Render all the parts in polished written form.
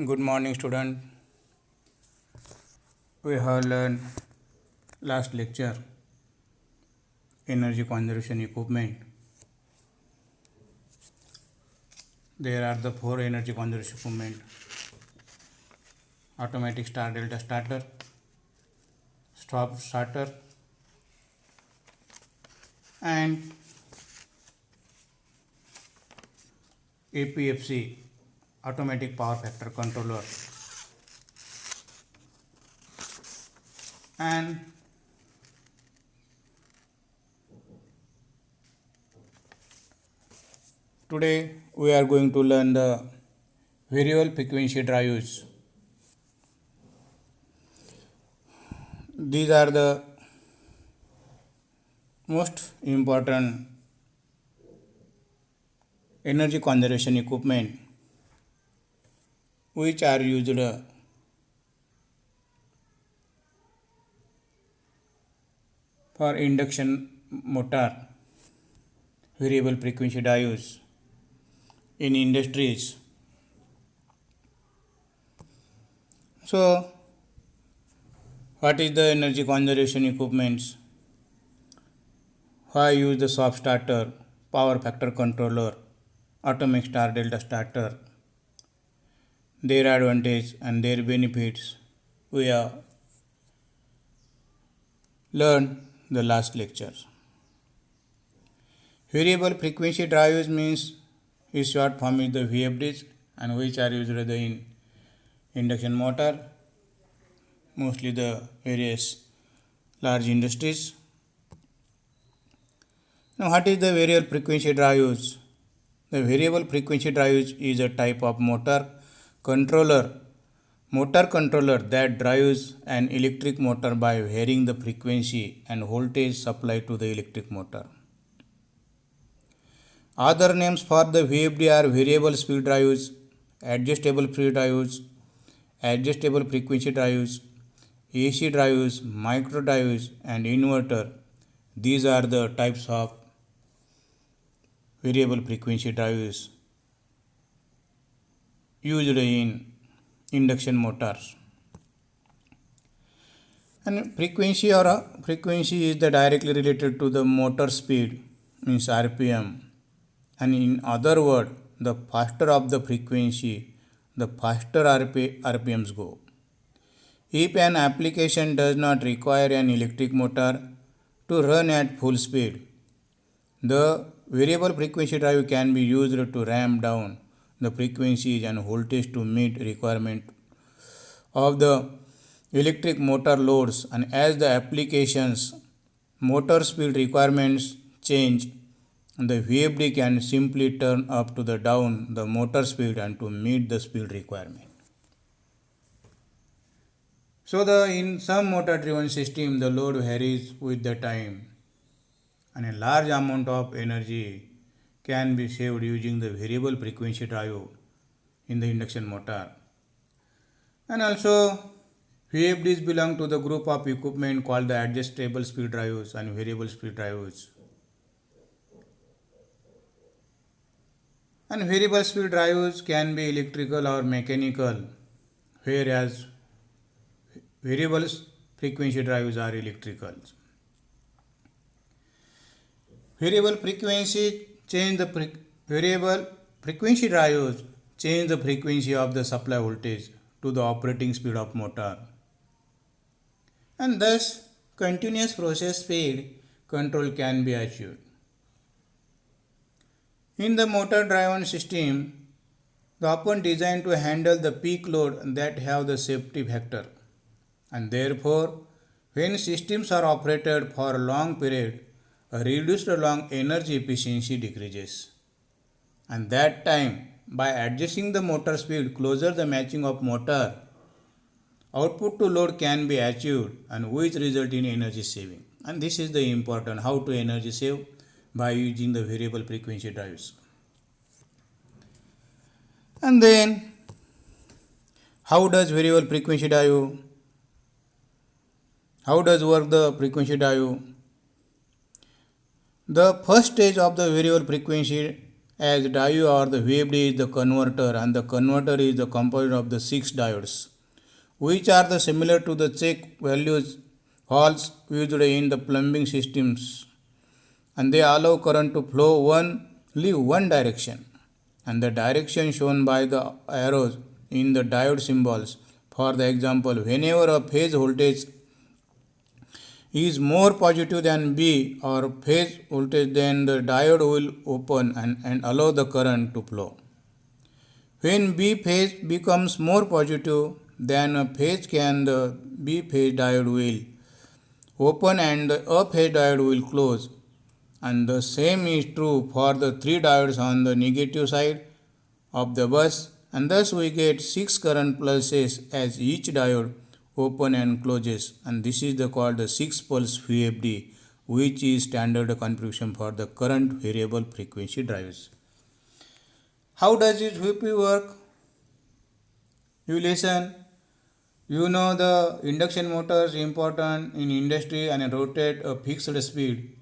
Good morning, student. We have learned last lecture energy conservation equipment. There are the four energy conservation equipment: automatic start delta starter, stop starter, and APFC automatic power factor controller. And today we are going to learn the variable frequency drives. These are the most important energy conservation equipment which are used for induction motor variable frequency diodes in industries. So, what is the energy conservation equipments? Why use the soft starter, power factor controller, atomic star delta starter? Their advantage and their benefits we have learned the last lectures. Variable frequency drives means is short form is the VFDs and which are used in induction motor, mostly the various large industries. Now, what is the variable frequency drives? The variable frequency drives is a type of controller motor controller that drives an electric motor by varying the frequency and voltage supplied to the electric motor. Other names for the VFD are variable speed drives, adjustable speed drives, adjustable frequency drives, AC drives, micro drives, and inverter. These are the types of variable frequency drives used in induction motors. And frequency is the directly related to the motor speed, means RPM. And in other words, the faster of the frequency, the faster RPMs go. If an application does not require an electric motor to run at full speed, the variable frequency drive can be used to ramp down the frequencies and voltage to meet requirement of the electric motor loads, and as the application's motor speed requirements change, the VFD can simply turn up to the down the motor speed and to meet the speed requirement. So in some motor driven system the load varies with the time and a large amount of energy can be saved using the variable frequency drive in the induction motor. And also VFDs belong to the group of equipment called the adjustable speed drives and variable speed drives. And variable speed drives can be electrical or mechanical, whereas variable frequency drives are electrical. Variable frequency variable frequency drives change the frequency of the supply voltage to the operating speed of motor, and thus continuous process speed control can be achieved. In the motor driven system, the often designed to handle the peak load that have the safety factor, and therefore when systems are operated for a long period, a reduced long energy efficiency decreases, and that time by adjusting the motor speed closer the matching of motor, output to load can be achieved and which result in energy saving. And this is the important how to energy save by using the variable frequency drives. And then how does variable frequency drive? How does work the frequency drive? The first stage of the variable frequency as diode or the waved is the converter, and the converter is the component of the 6 diodes, which are the similar to the check values holes used in the plumbing systems, and they allow current to flow only one direction, and the direction shown by the arrows in the diode symbols. For the example, whenever a phase voltage is more positive than B or phase voltage, then the diode will open and allow the current to flow. When B phase becomes more positive than a phase, can the B phase diode will open and the A phase diode will close. And the same is true for the 3 diodes on the negative side of the bus, and thus we get 6 current pulses as each diode open and closes, and this is called the 6 pulse VFD, which is standard configuration for the current variable frequency drives. How does this VFD work? You listen. You know the induction motor is important in industry and rotate a fixed speed,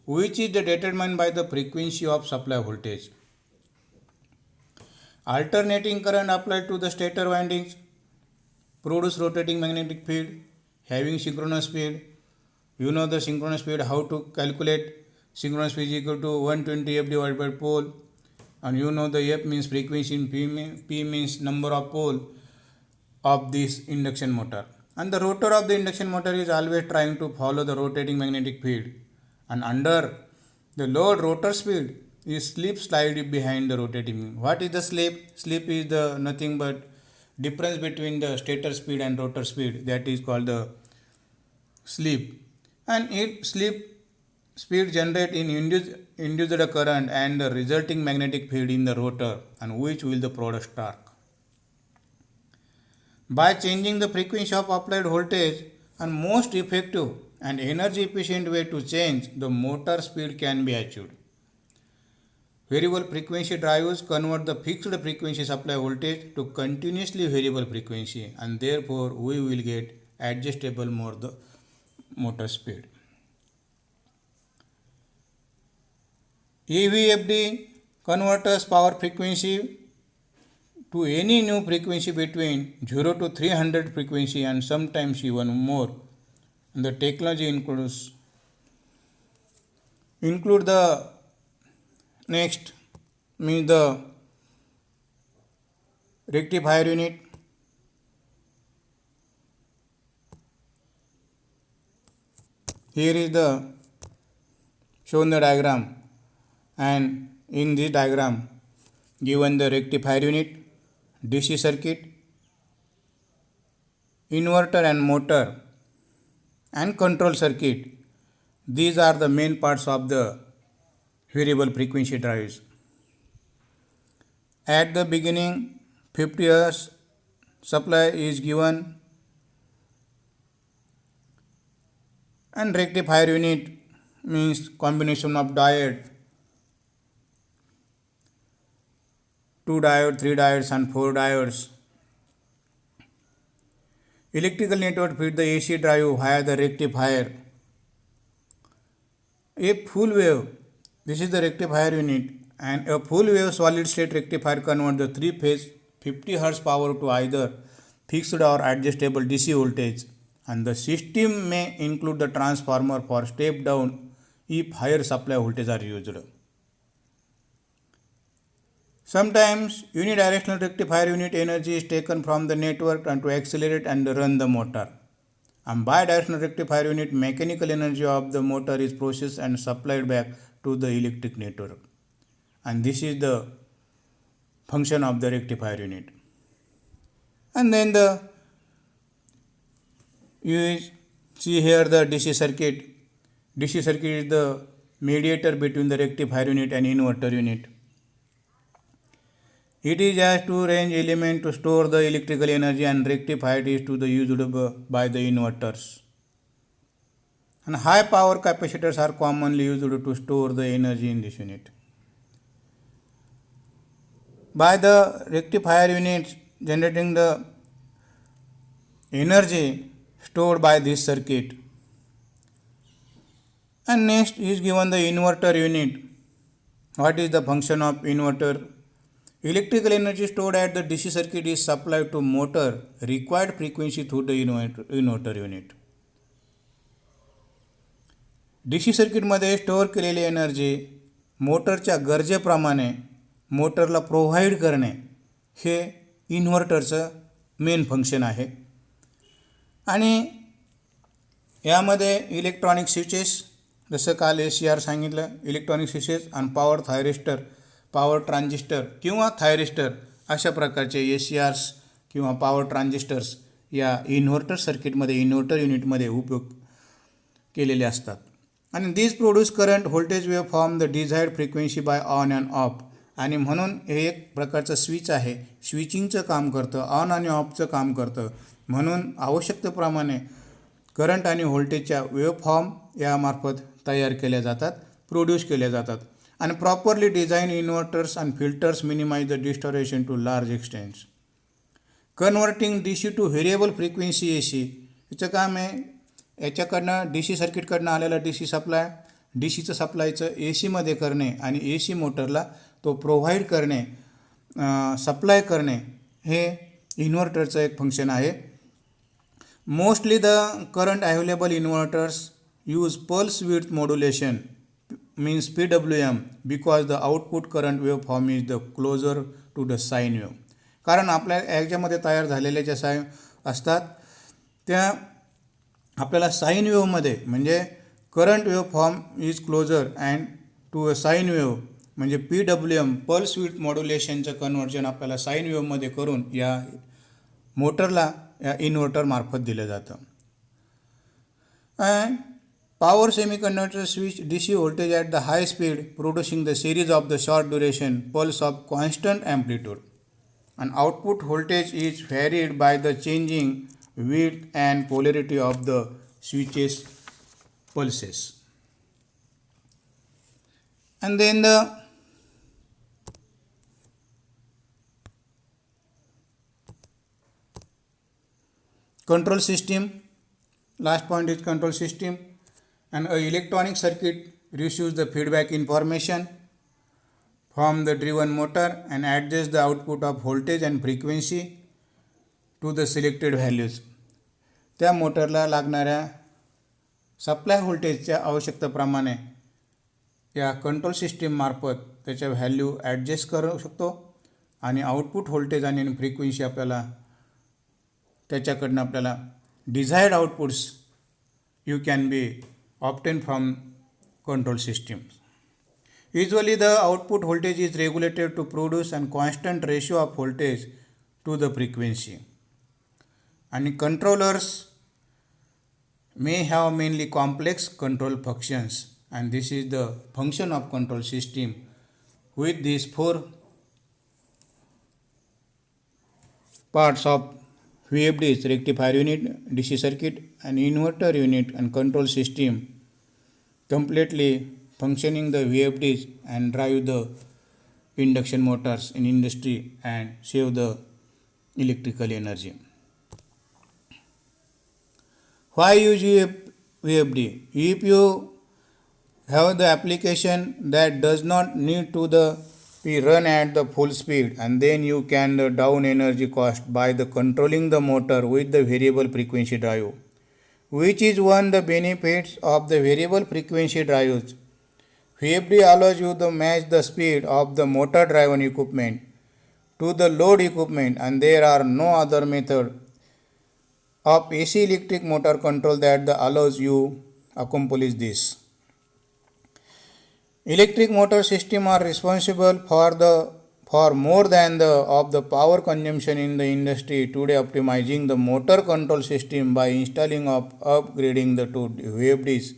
which is determined by the frequency of supply voltage. Alternating current applied to the stator windings produce rotating magnetic field having synchronous speed. You know the synchronous speed, how to calculate. Synchronous speed is equal to 120 F divided by pole, and you know the F means frequency and P means number of pole of this induction motor. And the rotor of the induction motor is always trying to follow the rotating magnetic field, and under the low rotor speed is slip slide behind the rotating. What is the slip? Slip is the nothing but difference between the stator speed and rotor speed, that is called the slip. And it slip speed generate in induced current and the resulting magnetic field in the rotor, and which will the produce torque. By changing the frequency of applied voltage, and most effective and energy efficient way to change the motor speed can be achieved. Variable frequency drives convert the fixed frequency supply voltage to continuously variable frequency, and therefore we will get adjustable motor speed. EVFD converts power frequency to any new frequency between 0 to 300 frequency and sometimes even more. And the technology include the next means the rectifier unit, here is the shown the diagram, and in this diagram given the rectifier unit, DC circuit, inverter and motor and control circuit. These are the main parts of the variable frequency drives. At the beginning 50 Hz supply is given, and rectifier unit means combination of diode, 2 diodes, 3 diodes and 4 diodes. Electrical network feed the AC drive via the rectifier. A full wave, this is the rectifier unit, and a full wave solid state rectifier converts the 3 phase 50 Hz power to either fixed or adjustable DC voltage, and the system may include the transformer for step down if higher supply voltage are used. Sometimes unidirectional rectifier unit energy is taken from the network and to accelerate and run the motor. And bidirectional rectifier unit mechanical energy of the motor is processed and supplied back to the electric network. And this is the function of the rectifier unit. And then you see here the DC circuit. DC circuit is the mediator between the rectifier unit and inverter unit. It is as two range element to store the electrical energy, and rectified is to the used by the inverters. And high power capacitors are commonly used to store the energy in this unit. By the rectifier unit generating the energy stored by this circuit. And next is given the inverter unit. What is the function of inverter? Electrical energy stored at the DC circuit is supplied to motor required frequency through the inverter unit. DC सर्किटमध्ये store केलेली energy मोटरच्या गरजेप्रमाणे मोटरला provide करणे हे इन्व्हर्टरचं main function आहे. आणि यामध्ये electronic switches, जसं काल ACR सांगितलं, इलेक्ट्रॉनिक स्विचेस आणि पॉवर थायरिस्टर, पॉवर ट्रान्झिस्टर किंवा थायरिस्टर अशा प्रकारचे ACRs किंवा पॉवर ट्रान्झिस्टर्स या इन्व्हर्टर सर्किटमध्ये, इन्व्हर्टर युनिटमध्ये उपयोग केलेले असतात. आणि this produce current voltage wave form the desired frequency by on and off. आणि म्हणून हे एक प्रकारचं स्विच आहे, स्विचिंगचं काम करतं, ऑन आणि ऑफचं काम करतं. म्हणून आवश्यकतेप्रमाणे करंट आणि व्होल्टेजच्या वेव्ह फॉर्म यामार्फत तयार केल्या जातात, प्रोड्यूस केल्या जातात. आणि properly design inverters and filters minimise the distortion to large extent. Converting DC to variable frequency AC. याचं काम आहे याच्याकडनं DC सर्किटकडनं आलेला DC सप्लाय, DCचं सप्लायचं ACमध्ये करणे आणि AC मोटरला तो प्रोव्हाइड करणे, सप्लाय करणे हे इन्व्हर्टरचं एक फंक्शन आहे. Mostly the current available inverters use pulse width modulation means PWM because the output current wave form is the closer to the sine wave. कारण आपल्या याच्यामध्ये तयार झालेल्या ज्या साईन असतात त्या आपल्याला साईन वेव्हमध्ये, म्हणजे current wave form is closer and to a sine wave, म्हणजे PWM पल्स विड्थ मॉड्युलेशनचं कन्व्हर्जन आपल्याला साईन वेव्हमध्ये करून या मोटरला या इन्व्हर्टरमार्फत दिलं जातं. And power semiconductor switch DC voltage at the high speed producing the series of the short duration pulse of constant amplitude. and output voltage is varied by the changing width and polarity of the switches pulses. And then the control system, last point is control system. And a electronic circuit receives the feedback information from the driven motor and adjusts the output of voltage and frequency to the selected values. त्या मोटरला लागणाऱ्या supply व्होल्टेजच्या आवश्यकतेप्रमाणे या control सिस्टीममार्फत त्याच्या value adjust करू शकतो आणि output voltage आणि frequency आपल्याला त्याच्याकडनं आपल्याला desired outputs you can be obtain from control systems. Usually the output voltage is regulated to produce a constant ratio of voltage to the frequency. And controllers may have mainly complex control functions, and this is the function of control system with these four parts of VFDs: rectifier unit, DC circuit, an inverter unit, and control system completely functioning the VFDs and drive the induction motors in industry and save the electrical energy. Why use VFD? If you have the application that does not need to be run at the full speed, and then you can down energy cost by the controlling the motor with the variable frequency drive, which is one the benefits of the variable frequency drives. VFD allows you to match the speed of the motor driven equipment to the load equipment, and there are no other method of AC electric motor control that allows you accomplish this. Electric motor system are responsible for more than of the power consumption in the industry today. Optimizing the motor control system by installing of upgrading the to VFDs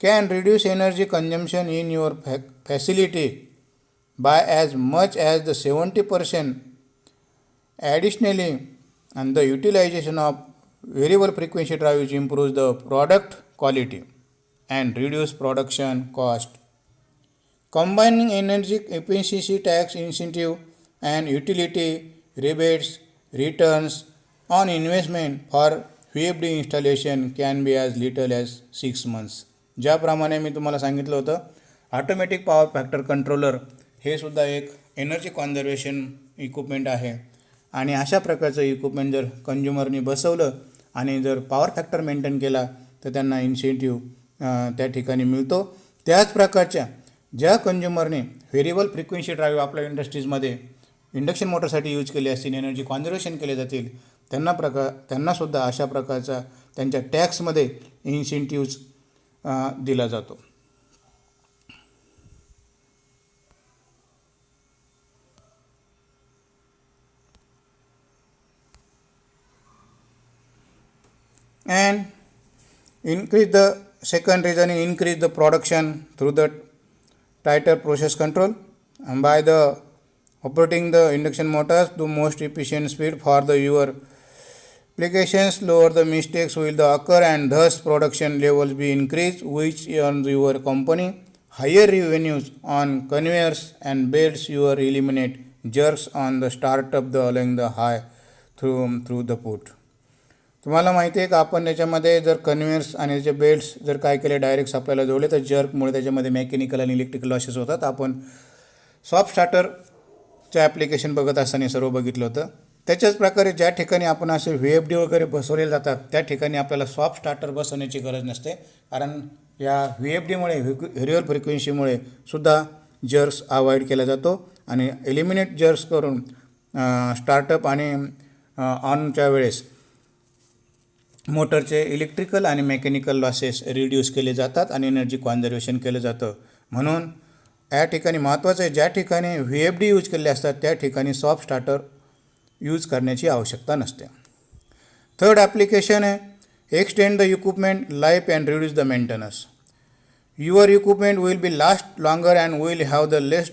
can reduce energy consumption in your facility by as much as the 70%. Additionally, and the utilization of variable frequency drives improves the product quality and reduce production cost. Combining energy efficiency tax incentive and utility rebates returns on investment for VFD installation can be as little as 6 months. ज्याप्रमाणे मी तुम्हाला सांगितलं होतं, automatic power factor controller हे सुद्धा एक energy conservation equipment आहे आणि अशा प्रकारचं इक्विपमेंट जर कंझ्युमरनी बसवलं आणि जर पॉवर फॅक्टर मेंटेन केला तर त्यांना इन्सेंटिव्ह त्या ठिकाणी मिळतो. त्याच प्रकारच्या ज्या कंझ्युमरने व्हेरिएबल फ्रिक्वेन्सी ड्राईव्ह आपल्या इंडस्ट्रीजमध्ये इंडक्शन मोटरसाठी यूज केले असतील, एनर्जी कॉन्झर्वेशन केले जातील, त्यांनासुद्धा अशा प्रकारचा त्यांच्या टॅक्समध्ये इन्सेंटिव्ज दिला जातो. And second reason is increase the production through the tighter process control, and by the operating the induction motors to most efficient speed for the your applications, lower the mistakes will occur and thus production levels be increased, which earns your company higher revenues on conveyors and belts. You eliminate jerks on the startup, the allowing the high through the put. तुम्हाला माहिती आहे का, आपण त्याच्यामध्ये जर कन्व्हेयर्स आणि त्याचे belts जर काय केले डायरेक्ट सप्लायला जोडले तर जर्कमुळे त्याच्यामध्ये मेकॅनिकल आणि इलेक्ट्रिकल लॉसेस होतात. आपण सॉफ्ट स्टार्टरचं ॲप्लिकेशन बघत असताना सर्व बघितलं होतं. त्याच्याच प्रकारे ज्या ठिकाणी आपण असे VFD वगैरे बसवले जातात त्या ठिकाणी आपल्याला सॉफ्ट स्टार्टर बसवण्याची गरज नसते, कारण या VFDमुळे व्हेरिएबल फ्रिक्वेन्सीमुळे सुद्धा जर्क्स अवॉइड केला जातो आणि एलिमिनेट जर्क्स करून स्टार्टअप आणि ऑनच्या वेळेस मोटरचे इलेक्ट्रिकल आणि मेकॅनिकल लॉसेस रिड्यूस केले जातात आणि एनर्जी कॉन्झर्वेशन केलं जातं. म्हणून या ठिकाणी महत्त्वाचं आहे, ज्या ठिकाणी VFD यूज केले असतात त्या ठिकाणी सॉफ्ट स्टार्टर यूज करण्याची आवश्यकता नसते. थर्ड ॲप्लिकेशन आहे extend the equipment life and reduce the maintenance. Your equipment will be last longer and will have the less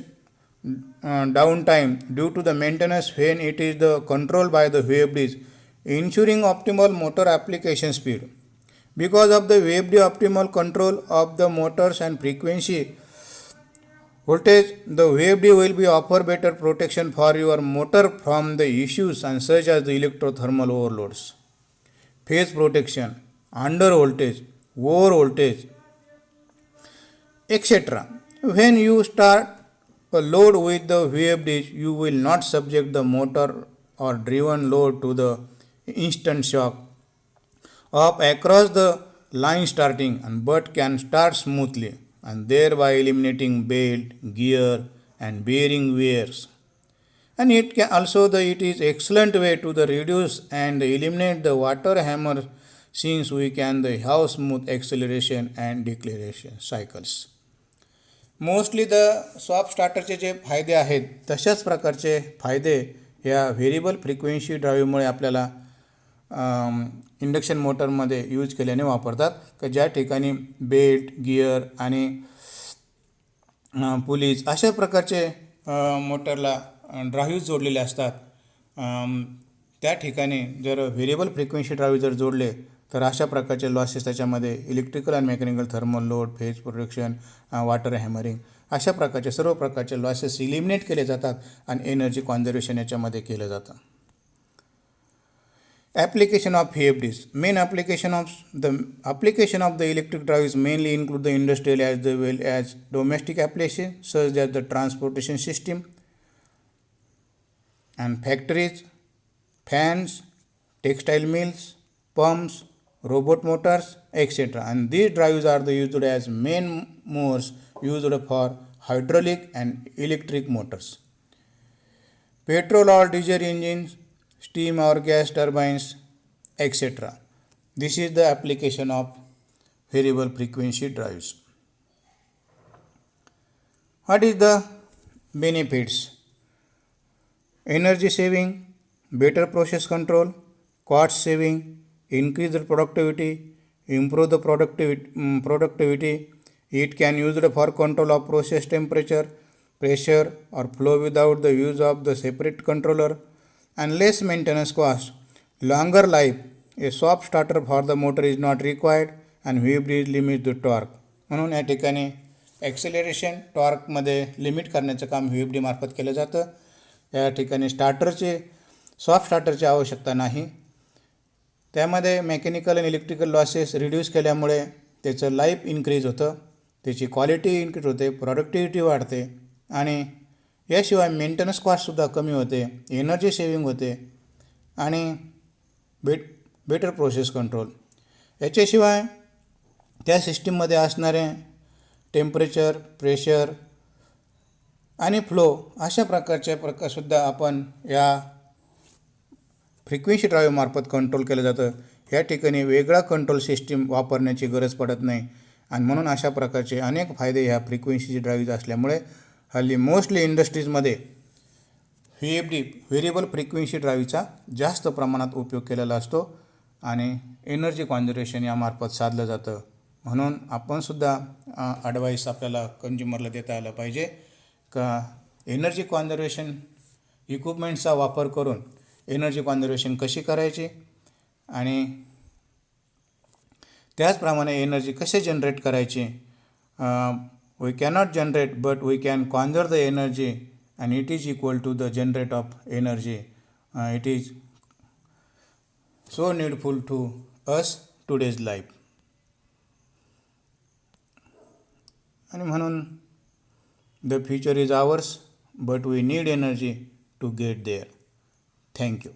down time due to the maintenance when it is the control by the VFDs, ensuring optimal motor application speed. Because of the VFD optimal control of the motors and frequency voltage, the VFD will be offer better protection for your motor from the issues and such as the electrothermal overloads, phase protection, under voltage, over voltage, etc. When you start a load with the VFDs, you will not subject the motor or driven load to the instant shock of across the line starting, and but can start smoothly and thereby eliminating belt, gear and bearing wears. And it can also it is excellent way to the reduce and eliminate the water hammer, since we can have smooth acceleration and deceleration cycles. Mostly the soft स्टार्टरचे जे फायदे आहेत तशाच प्रकारचे फायदे या variable frequency ड्राईव्हमुळे आपल्याला induction मोटरमध्ये use केल्याने वापरतात, की ज्या ठिकाणी बेल्ट, गिअर आणि पुलीज अशा प्रकारचे मोटरला ड्राईव्ह जोडलेले असतात. त्या ठिकाणी जर व्हेरिएबल फ्रिक्वेन्सी ड्राईव्ह जर जोडले तर अशा प्रकारचे लॉसेस त्याच्यामध्ये इलेक्ट्रिकल आणि mechanical thermal load, phase protection, water hammering अशा प्रकारचे सर्व प्रकारचे लॉसेस इलिमिनेट केले जातात आणि एनर्जी कॉन्झर्वेशन याच्यामध्ये केलं जातं. Application of VFDs. Main application of the electric drives mainly include the industrial as well as domestic applications such as the transportation system and factories, fans, textile mills, pumps, robot motors, etc. And these drives are used as main motors used for hydraulic and electric motors, petrol or diesel engines, steam or gas turbines, etc. This is the application of variable frequency drives. What is the benefits? Energy saving, better process control, cost saving, increase the productivity, improve the productivity. It can used for control of process temperature, pressure or flow without the use of the separate controller, and less maintenance cost. Longer life. A soft starter for the motor is not required and VFD limits the torque. म्हणून या ठिकाणी acceleration टॉर्कमध्ये limit करण्याचं काम VFD मार्फत केलं जातं. या ठिकाणी सॉफ्ट स्टार्टरची आवश्यकता नाही. त्यामध्ये मेकॅनिकल आणि इलेक्ट्रिकल लॉसेस रिड्यूस केल्यामुळे त्याचं लाईफ इन्क्रीज होतं. त्याची क्वालिटी इन्क्रीज होते, प्रॉडक्टिव्हिटी वाढते आणि याशिवाय मेंटेनन्स कॉस्टसुद्धा कमी होते, एनर्जी सेविंग होते आणि बेटर प्रोसेस कंट्रोल. याच्याशिवाय त्या सिस्टीममध्ये असणारे टेम्परेचर, प्रेशर आणि फ्लो अशा प्रकारसुद्धा आपण या फ्रिक्वेन्सी ड्राईव्हमार्फत कंट्रोल केलं जातं. या ठिकाणी वेगळा कंट्रोल सिस्टीम वापरण्याची गरज पडत नाही आणि म्हणून अशा प्रकारचे अनेक फायदे ह्या फ्रिक्वेन्सी ड्राईव्ह असल्यामुळे हल्ली मोस्टली इंडस्ट्रीजमध्ये VFD व्हेरिएबल फ्रिक्वेन्सी ड्राईव्हचा जास्त प्रमाणात उपयोग केलेला असतो आणि एनर्जी कॉन्झर्वेशन यामार्फत साधलं जातं. म्हणून आपणसुद्धा ॲडवाईस आपल्याला कंझ्युमरला देता आलं पाहिजे का एनर्जी कॉन्झर्वेशन इक्विपमेंट्सचा वापर करून एनर्जी कॉन्झर्वेशन कशी करायची आणि त्याचप्रमाणे एनर्जी कसे जनरेट करायची. We cannot generate but we can conserve the energy and it is equal to the generate of energy. It is so needful to us today's life. आणि म्हणून the future is ours but we need energy to get there. Thank you.